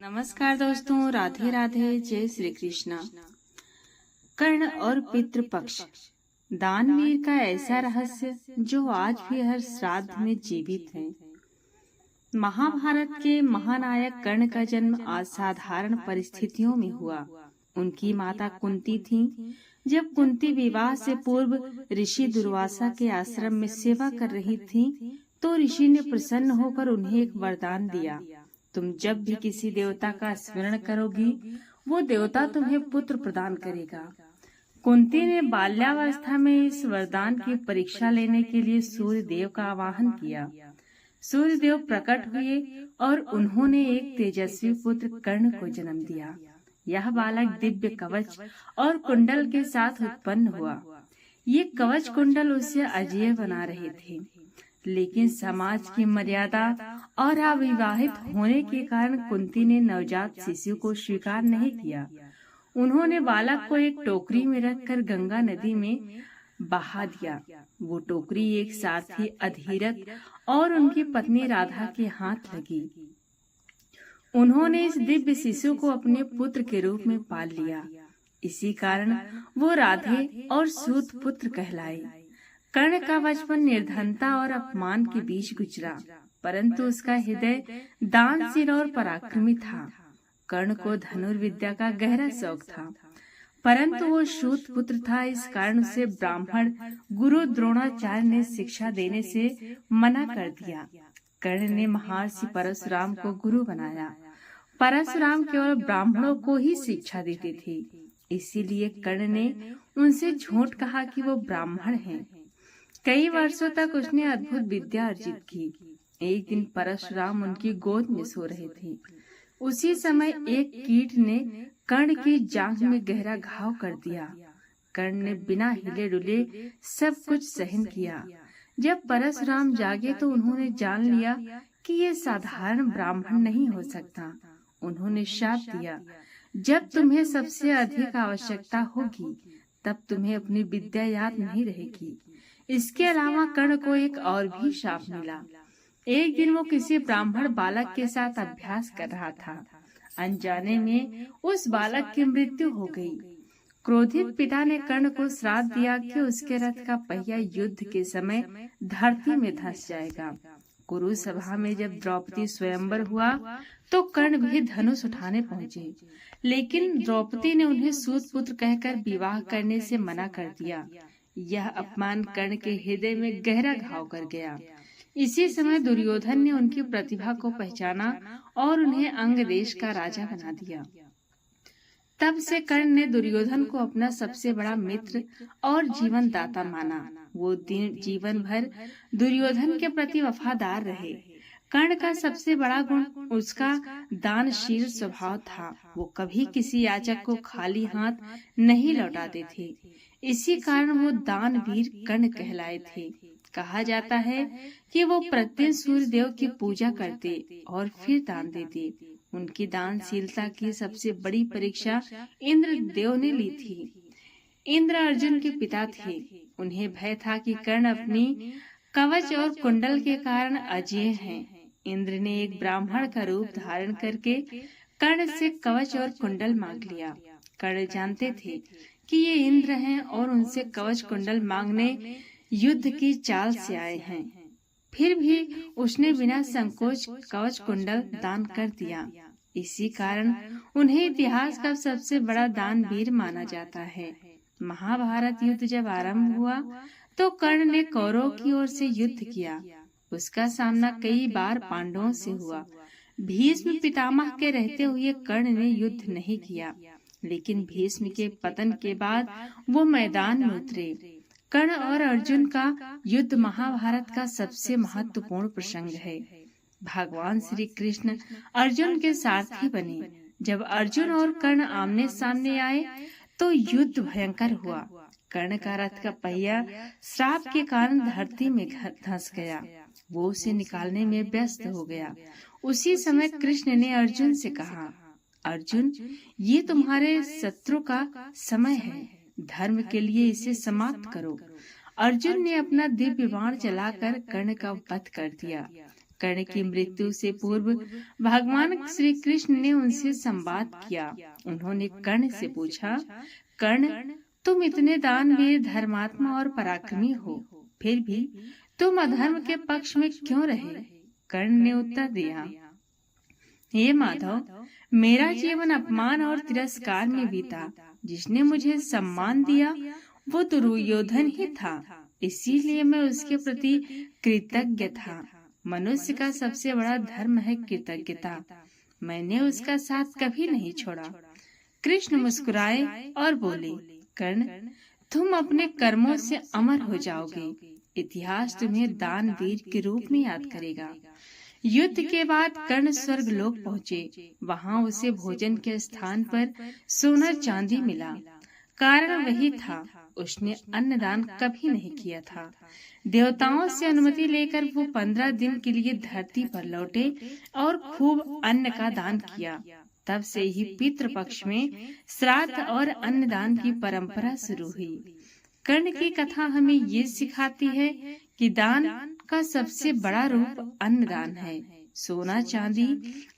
नमस्कार दोस्तों, राधे राधे, जय श्री कृष्णा। कर्ण और पितृपक्ष, दानवीर का ऐसा रहस्य जो आज भी हर श्राद्ध में जीवित है। महाभारत के महानायक कर्ण का जन्म असाधारण परिस्थितियों में हुआ। उनकी माता कुंती थीं। जब कुंती विवाह से पूर्व ऋषि दुर्वासा के आश्रम में सेवा कर रही थीं, तो ऋषि ने प्रसन्न होकर उन्हें एक वरदान दिया। तुम जब भी किसी देवता का स्मरण करोगी, वो देवता तुम्हें पुत्र प्रदान करेगा। कुंती ने बाल्यावस्था में इस वरदान की परीक्षा लेने के लिए सूर्य देव का आवाहन किया। सूर्य देव प्रकट हुए और उन्होंने एक तेजस्वी पुत्र कर्ण को जन्म दिया। यह बालक दिव्य कवच और कुंडल के साथ उत्पन्न हुआ। ये कवच कुंडल उसे अजेय बना रहे थे, लेकिन समाज की मर्यादा और अविवाहित होने के कारण कुंती ने नवजात शिशु को स्वीकार नहीं किया। उन्होंने बालक को एक टोकरी में रखकर गंगा नदी में बहा दिया। वो टोकरी एक सारथी अधीरथ और उनकी पत्नी राधा के हाथ लगी। उन्होंने इस दिव्य शिशु को अपने पुत्र के रूप में पाल लिया। इसी कारण वो राधे और सूत पुत्र कहलाए। कर्ण का बचपन निर्धनता और अपमान के बीच गुजरा, परंतु उसका हृदय दानशील और पराक्रमी था। कर्ण को धनुर्विद्या का गहरा शौक था, परंतु वो सूत पुत्र था। इस कारण उसे ब्राह्मण गुरु द्रोणाचार्य ने शिक्षा देने से मना कर दिया। कर्ण ने महर्षि परशुराम को गुरु बनाया। परशुराम केवल ब्राह्मणों को ही शिक्षा देते थे, इसीलिए कर्ण ने उनसे झूठ कहा कि वो ब्राह्मण हैं। कई वर्षों तक उसने अद्भुत विद्या अर्जित की। एक दिन परशुराम उनकी गोद में सो रहे थे। उसी समय एक कीट ने कर्ण की जांघ में गहरा घाव कर दिया। कर्ण ने बिना हिले डुले सब कुछ सहन किया। जब परशुराम जागे तो उन्होंने जान लिया कि ये साधारण ब्राह्मण नहीं हो सकता। उन्होंने शाप दिया, जब तुम्हें सबसे अधिक आवश्यकता होगी, तब तुम्हें अपनी विद्या याद नहीं रहेगी। इसके अलावा कर्ण को एक और भी शाप मिला। एक दिन वो किसी ब्राह्मण बालक के साथ अभ्यास कर रहा था। अनजाने में उस बालक की मृत्यु हो गई। क्रोधित पिता ने कर्ण को श्राप दिया कि उसके रथ का पहिया युद्ध के समय धरती में धंस जाएगा। कुरु सभा में जब द्रौपदी स्वयंवर हुआ तो कर्ण भी धनुष उठाने पहुँचे, लेकिन द्रौपदी ने उन्हें सूत पुत्र कहकर विवाह करने से मना कर दिया। यह अपमान कर्ण के हृदय में गहरा घाव कर गया। इसी समय दुर्योधन ने उनकी प्रतिभा को पहचाना और उन्हें अंग देश का राजा बना दिया। तब से कर्ण ने दुर्योधन को अपना सबसे बड़ा मित्र और जीवन दाता माना। वो जीवन भर दुर्योधन के प्रति वफादार रहे। कर्ण का सबसे बड़ा गुण उसका दानशील स्वभाव था। वो कभी किसी याचक को खाली हाथ नहीं लौटाते थे। इसी कारण वो दानवीर कर्ण कहलाए थे। कहा जाता है कि वो प्रतिदिन सूर्य देव की पूजा करते और फिर दान देते। उनकी दानशीलता की सबसे बड़ी परीक्षा इंद्र देव ने ली थी। इंद्र अर्जुन के पिता थे। उन्हें भय था कि कर्ण अपनी कवच और कुंडल के कारण अजेय हैं। इंद्र ने एक ब्राह्मण का रूप धारण करके कर्ण से कवच और कुंडल मांग लिया। कर्ण जानते थे कि ये इंद्र हैं और उनसे कवच कुंडल मांगने युद्ध की चाल से आए हैं। फिर भी उसने बिना संकोच कवच कुंडल दान कर दिया। इसी कारण उन्हें इतिहास का सबसे बड़ा दानवीर माना जाता है। महाभारत युद्ध जब आरंभ हुआ तो कर्ण ने कौरवों की ओर से युद्ध किया। उसका सामना कई बार पांडवों से हुआ। भीष्म पितामह के रहते हुए कर्ण ने युद्ध नहीं किया, लेकिन भीष्म के पतन के बाद वो मैदान में उतरे। कर्ण और अर्जुन का युद्ध महाभारत का सबसे महत्वपूर्ण प्रसंग है। भगवान श्री कृष्ण अर्जुन के सारथी बने। जब अर्जुन और कर्ण आमने सामने आए तो युद्ध भयंकर हुआ। कर्ण का रथ का पहिया श्राप के कारण धरती में धंस गया। वो उसे निकालने में व्यस्त हो गया। उसी समय कृष्ण ने अर्जुन से कहा, अर्जुन, ये तुम्हारे शत्रु का समय है। धर्म के लिए इसे समाप्त करो। अर्जुन ने अपना दिव्य बाण चलाकर कर्ण का वध कर दिया। कर्ण की मृत्यु से पूर्व भगवान श्री कृष्ण ने उनसे संवाद किया। उन्होंने कर्ण से पूछा, कर्ण, तुम इतने दानवीर, धर्मात्मा और पराक्रमी हो, फिर भी तुम अधर्म के पक्ष में क्यों रहे? कर्ण ने उत्तर दिया, हे माधव, मेरा जीवन अपमान और तिरस्कार में बीता। जिसने मुझे सम्मान दिया वो दुर्योधन ही था, इसीलिए मैं उसके प्रति कृतज्ञ था। मनुष्य का सबसे बड़ा धर्म है कृतज्ञता। मैंने उसका साथ कभी नहीं छोड़ा। कृष्ण मुस्कुराए और बोले, कर्ण, तुम अपने कर्मों से अमर हो जाओगे। इतिहास तुम्हें दानवीर के रूप में याद करेगा। युद्ध के बाद कर्ण स्वर्ग लोक पहुँचे। वहाँ उसे भोजन के स्थान पर सोना चांदी मिला। कारण वही था, उसने अन्नदान कभी नहीं किया था। देवताओं से अनुमति लेकर वो 15 दिन के लिए धरती पर लौटे और खूब अन्न का दान किया। तब से ही पितृपक्ष में श्राद्ध और अन्नदान की परंपरा शुरू हुई। कर्ण की कथा हमें ये सिखाती है कि दान का सबसे बड़ा रूप अन्नदान है। सोना चांदी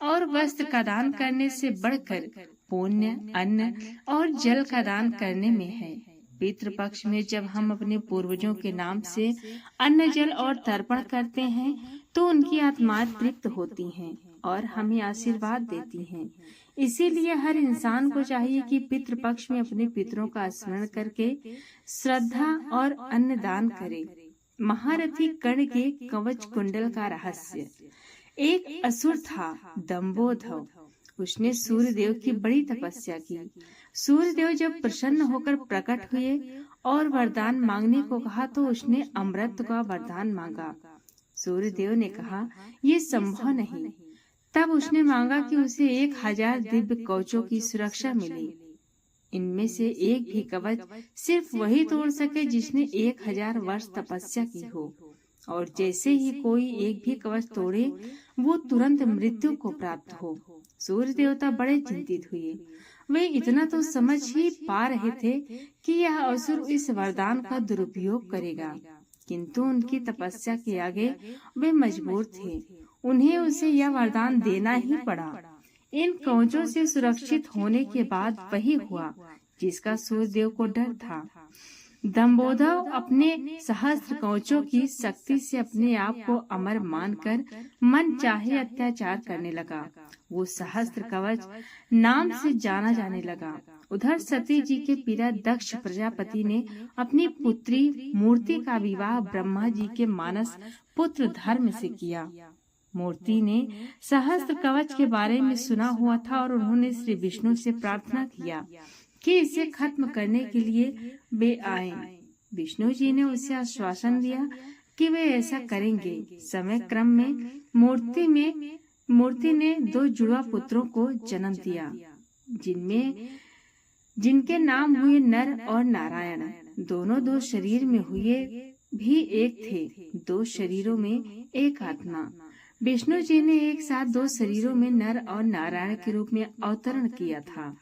और वस्त्र का दान करने से बढ़कर पुण्य अन्न और जल का दान करने में है। पितृपक्ष में जब हम अपने पूर्वजों के नाम से अन्न जल और तर्पण करते हैं तो उनकी आत्माएं तृप्त होती हैं और हमें आशीर्वाद देती हैं। इसीलिए हर इंसान को चाहिए कि पितृपक्ष में अपने पितरों का स्मरण करके श्रद्धा और अन्न दान करे। महारथी कर्ण के कवच कुंडल का रहस्य। एक असुर था, दंबोधव। उसने सूर्य देव की बड़ी तपस्या की। सूर्य देव जब प्रसन्न होकर प्रकट हुए और वरदान मांगने को कहा तो उसने अमृत का वरदान मांगा। सूर्य देव ने कहा, ये संभव नहीं। तब उसने मांगा कि उसे 1000 दिव्य कवचों की सुरक्षा मिले। इनमें से एक भी कवच सिर्फ वही तोड़ सके जिसने 1000 वर्ष तपस्या की हो, और जैसे ही कोई एक भी कवच तोड़े वो तुरंत मृत्यु को प्राप्त हो। सूर्य देवता बड़े चिंतित हुए। वे इतना तो समझ ही पा रहे थे कि यह असुर इस वरदान का दुरुपयोग करेगा, किंतु उनकी तपस्या के आगे वे मजबूर थे। उन्हें उसे यह वरदान देना ही पड़ा। इन कवचों से सुरक्षित होने के बाद वही हुआ जिसका सूर्यदेव को डर था। दंबोधव अपने सहस्त्र कवचों की शक्ति से अपने आप को अमर मानकर मन चाहे अत्याचार करने लगा। वो सहस्त्र कवच नाम से जाना जाने लगा। उधर सती जी के पिता दक्ष प्रजापति ने अपनी पुत्री मूर्ति का विवाह ब्रह्मा जी के मानस पुत्र धर्म से किया। मूर्ति ने सहस्त्र कवच के बारे में सुना हुआ था और उन्होंने श्री विष्णु से प्रार्थना किया कि इसे खत्म करने के लिए वे आए। विष्णु जी ने उसे आश्वासन दिया कि वे ऐसा करेंगे। समय क्रम में मूर्ति ने 2 जुड़वा पुत्रों को जन्म दिया, जिनके नाम हुए नर और नारायण। दोनों 2 शरीर में हुए भी एक थे, 2 शरीरों में एक आत्मा। विष्णु जी ने एक साथ 2 शरीरों में नर और नारायण के रूप में अवतरण किया था।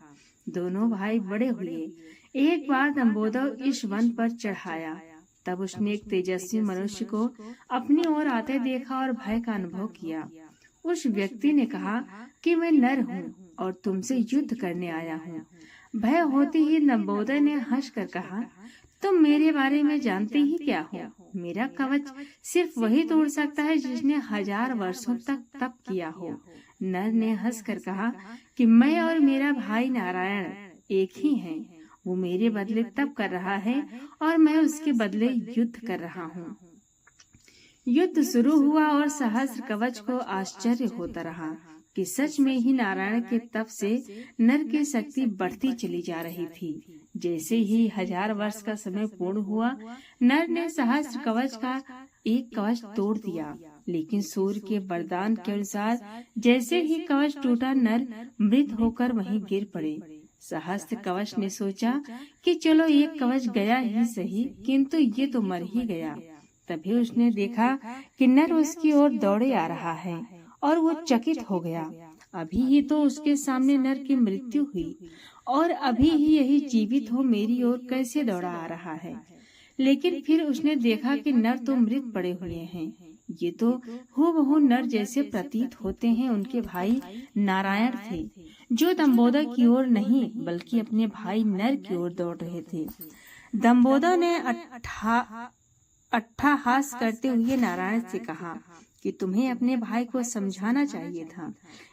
दोनों भाई बड़े हुए। एक बार दंबोदर इस वन पर चढ़ाया। तब उसने एक तेजस्वी मनुष्य को अपनी ओर आते देखा और भय का अनुभव किया। उस व्यक्ति ने कहा कि मैं नर हूँ और तुमसे युद्ध करने आया हूँ। भय होते ही दंबोदर ने हंसकर कहा, तुम मेरे बारे में जानते ही क्या हो? मेरा कवच सिर्फ वही तोड़ सकता है जिसने 1000 वर्षों तक तप किया हो। नर ने हंसकर कहा कि मैं और मेरा भाई नारायण एक ही हैं। वो मेरे बदले तप कर रहा है और मैं उसके बदले युद्ध कर रहा हूँ। युद्ध शुरू हुआ और सहस्त्र कवच को आश्चर्य होता रहा कि सच में ही नारायण के तप से नर की शक्ति बढ़ती चली जा रही थी। जैसे ही 1000 वर्ष का समय पूर्ण हुआ, नर ने सहस्त्र कवच का एक कवच तोड़ दिया, लेकिन सूर्य के वरदान के अनुसार जैसे ही कवच टूटा, नर मृत होकर वहीं गिर पड़े। सहस्त्र कवच ने सोचा कि चलो एक कवच गया ही सही, किंतु ये तो मर ही गया। तभी उसने देखा कि नर उसकी ओर दौड़े आ रहा है और वो चकित हो गया। अभी ही तो उसके सामने नर की मृत्यु हुई और अभी ही यही जीवित हो मेरी ओर कैसे दौड़ा आ रहा है। लेकिन फिर उसने देखा कि नर तो मृत पड़े हुए हैं। ये तो हूबहू नर जैसे प्रतीत होते हैं। उनके भाई नारायण थे, जो दंबोदर की ओर नहीं बल्कि अपने भाई नर की ओर दौड़ रहे थे। दंबोदर ने अट्टहास करते हुए नारायण से कहा कि तुम्हें अपने भाई को समझाना चाहिए था,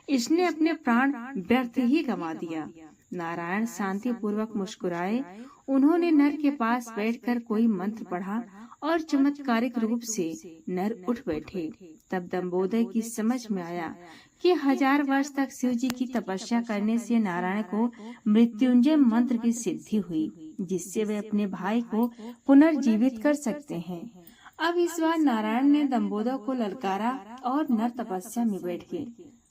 इसने अपने प्राण व्यर्थ ही गंवा दिया। नारायण शांति पूर्वक मुस्कुराए। उन्होंने नर के पास बैठकर कोई मंत्र पढ़ा और चमत्कारिक रूप से नर उठ बैठे। तब दंबोदर की समझ में आया कि 1000 वर्ष तक शिव जी की तपस्या करने से नारायण को मृत्युंजय मंत्र की सिद्धि हुई, जिससे वे अपने भाई को पुनर्जीवित कर सकते हैं। अब इस बार नारायण ने दंबोदर को ललकारा और नर तपस्या में बैठ गए।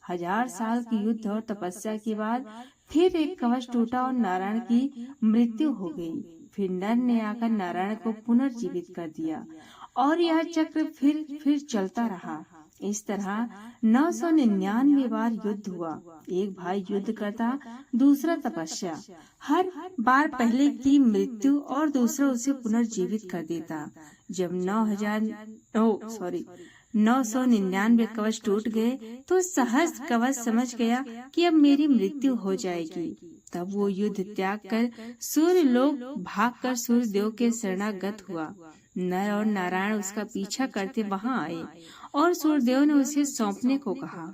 1000 साल की युद्ध और तपस्या के बाद फिर एक कवच टूटा और नारायण की मृत्यु हो गई। फिर नर ने आकर नारायण को पुनर्जीवित कर दिया और यह चक्र फिर चलता रहा। इस तरह 999 बार युद्ध हुआ। एक भाई युद्ध करता, दूसरा तपस्या। हर बार पहले की मृत्यु और दूसरा उसे पुनर्जीवित कर देता। जब 999 कवच टूट गए तो सहस्त्र कवच समझ गया कि अब मेरी मृत्यु हो जाएगी। तब वो युद्ध त्याग कर सूर्य लोक भागकर सूर्य देव के शरणागत हुआ। नर और नारायण उसका पीछा करते वहां आए और सूर्यदेव ने उसे सौंपने को कहा,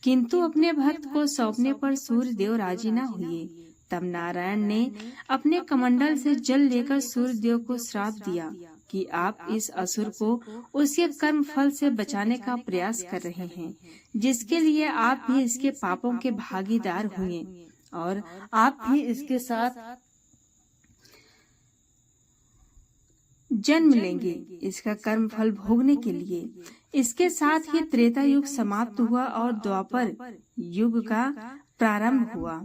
किंतु अपने भक्त को सौंपने पर सूर्यदेव राजी न हुए। तब नारायण ने अपने कमंडल से जल लेकर सूर्यदेव को श्राप दिया कि आप इस असुर को उसके कर्म फल से बचाने का प्रयास कर रहे हैं, जिसके लिए आप भी इसके पापों के भागीदार हुए और आप भी इसके साथ जन्म लेंगे इसका कर्म फल भोगने के लिए। इसके साथ ही त्रेता युग समाप्त हुआ और द्वापर युग का प्रारंभ हुआ।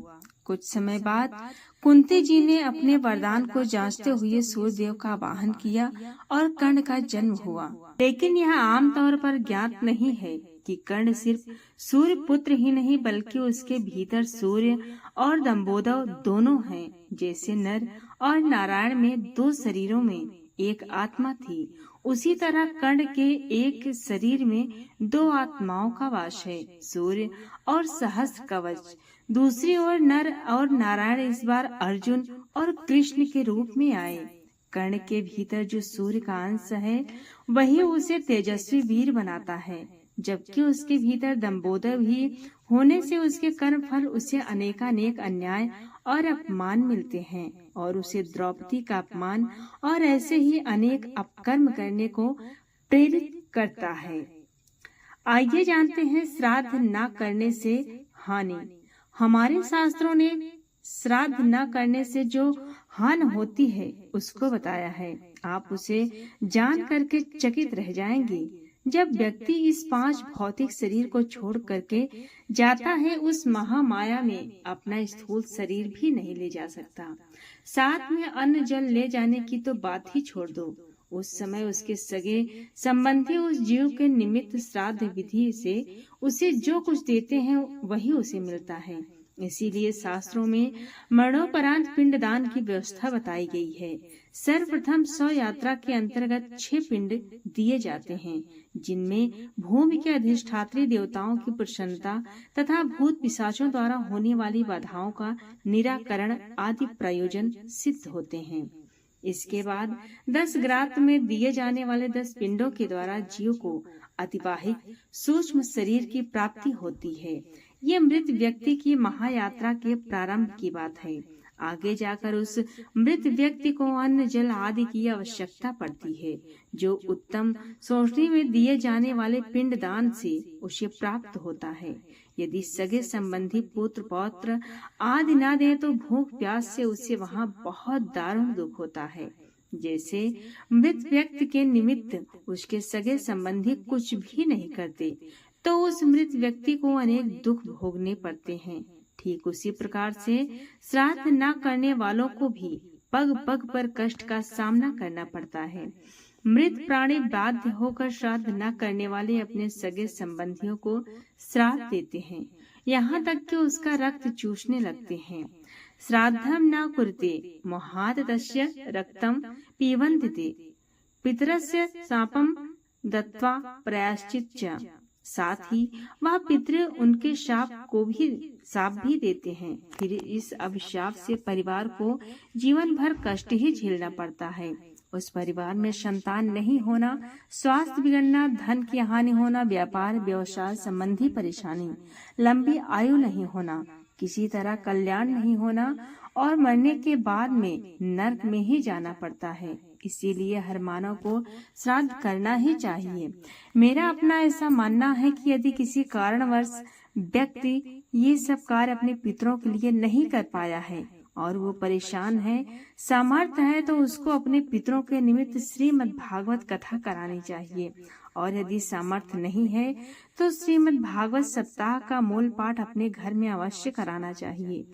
कुछ समय बाद कुंती जी ने अपने वरदान को जांचते हुए सूर्यदेव का वाहन किया और कर्ण का जन्म हुआ। लेकिन यह आमतौर पर ज्ञात नहीं है कि कर्ण सिर्फ सूर्य पुत्र ही नहीं बल्कि उसके भीतर सूर्य और दंबोदर दोनों हैं। जैसे नर और नारायण में 2 शरीरों में एक आत्मा थी, उसी तरह कर्ण के एक शरीर में 2 आत्माओं का वास है, सूर्य और सहस्त्र कवच। दूसरी ओर नर और नारायण इस बार अर्जुन और कृष्ण के रूप में आए। कर्ण के भीतर जो सूर्य का अंश है वही उसे तेजस्वी वीर बनाता है, जबकि उसके भीतर दंबोदर भी होने से उसके कर्म फल उसे अनेकानेक अन्याय और अपमान मिलते हैं और उसे द्रौपदी का अपमान और ऐसे ही अनेक अपकर्म करने को प्रेरित करता है। आइए जानते हैं श्राद्ध न करने से हानि। हमारे शास्त्रों ने श्राद्ध न करने से जो हानि होती है उसको बताया है। आप उसे जान करके चकित रह जाएंगे। जब व्यक्ति इस 5 भौतिक शरीर को छोड़ करके जाता है, उस महामाया में अपना स्थूल शरीर भी नहीं ले जा सकता। साथ में अन्न जल ले जाने की तो बात ही छोड़ दो। उस समय उसके सगे संबंधी उस जीव के निमित्त श्राद्ध विधि से उसे जो कुछ देते हैं वही उसे मिलता है। इसीलिए शास्त्रों में मरणोपरांत पिंडदान की व्यवस्था बताई गई है। सर्वप्रथम 100 यात्रा के अंतर्गत 6 पिंड दिए जाते हैं, जिनमें भूमि के अधिष्ठात्री देवताओं की प्रसन्नता तथा भूत पिशाचों द्वारा होने वाली बाधाओं का निराकरण आदि प्रयोजन सिद्ध होते हैं। इसके बाद 10 ग्रात में दिए जाने वाले 10 पिंडों के द्वारा जीव को अतिवाहित सूक्ष्म शरीर की प्राप्ति होती है। ये मृत व्यक्ति की महायात्रा के प्रारंभ की बात है। आगे जाकर उस मृत व्यक्ति को अन्न जल आदि की आवश्यकता पड़ती है, जो उत्तम सोचनी में दिए जाने वाले पिंड दान से उसे प्राप्त होता है। यदि सगे संबंधी पुत्र पौत्र आदि ना दे तो भूख प्यास से उसे वहाँ बहुत दारुण दुख होता है। जैसे मृत व्यक्ति के निमित्त उसके सगे संबंधी कुछ भी नहीं करते तो उस मृत व्यक्ति को अनेक दुख भोगने पड़ते हैं। ठीक उसी प्रकार से श्राद्ध न करने वालों को भी पग पग पर कष्ट का सामना करना पड़ता है। मृत प्राणी बाध्य होकर श्राद्ध न करने वाले अपने सगे संबंधियों को श्राद्ध देते हैं, यहाँ तक कि उसका रक्त चूसने लगते हैं। श्राद्धम न कुरुते मोहात् तस्य रक्तम पीबन्ति पितरस्य शापम दत्वा प्रायश्चित च। साथ ही वह पितृ उनके शाप भी देते हैं। फिर इस अभिशाप से परिवार को जीवन भर कष्ट ही झेलना पड़ता है। उस परिवार में संतान नहीं होना, स्वास्थ्य बिगड़ना, धन की हानि होना, व्यापार व्यवसाय संबंधी परेशानी, लंबी आयु नहीं होना, किसी तरह कल्याण नहीं होना और मरने के बाद में नरक में ही जाना पड़ता है। इसीलिए हर मानव को श्राद्ध करना ही चाहिए। मेरा अपना ऐसा मानना है कि यदि किसी कारणवश व्यक्ति ये सब कार्य अपने पितरों के लिए नहीं कर पाया है और वो परेशान है, सामर्थ्य है, तो उसको अपने पितरों के निमित्त श्रीमद् भागवत कथा करानी चाहिए। और यदि सामर्थ्य नहीं है तो श्रीमद् भागवत सप्ताह का मूल पाठ अपने घर में अवश्य कराना चाहिए।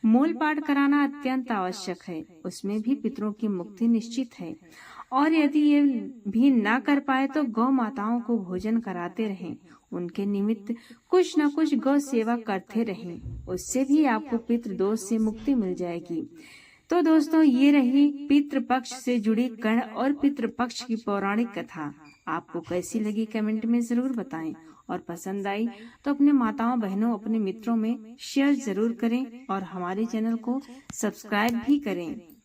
मूल पाठ कराना अत्यंत आवश्यक है, उसमें भी पितरों की मुक्ति निश्चित है। और यदि ये भी ना कर पाए तो गौ माताओं को भोजन कराते रहें, उनके निमित्त कुछ न कुछ गौ सेवा करते रहें, उससे भी आपको पितृ दोष से मुक्ति मिल जाएगी। तो दोस्तों, ये रही पितृपक्ष से जुड़ी कर्ण और पितृपक्ष की पौराणिक कथा। आपको कैसी लगी कमेंट में जरूर बताएं, और पसंद आई तो अपने माताओं बहनों अपने मित्रों में शेयर जरूर करें और हमारे चैनल को सब्सक्राइब भी करें।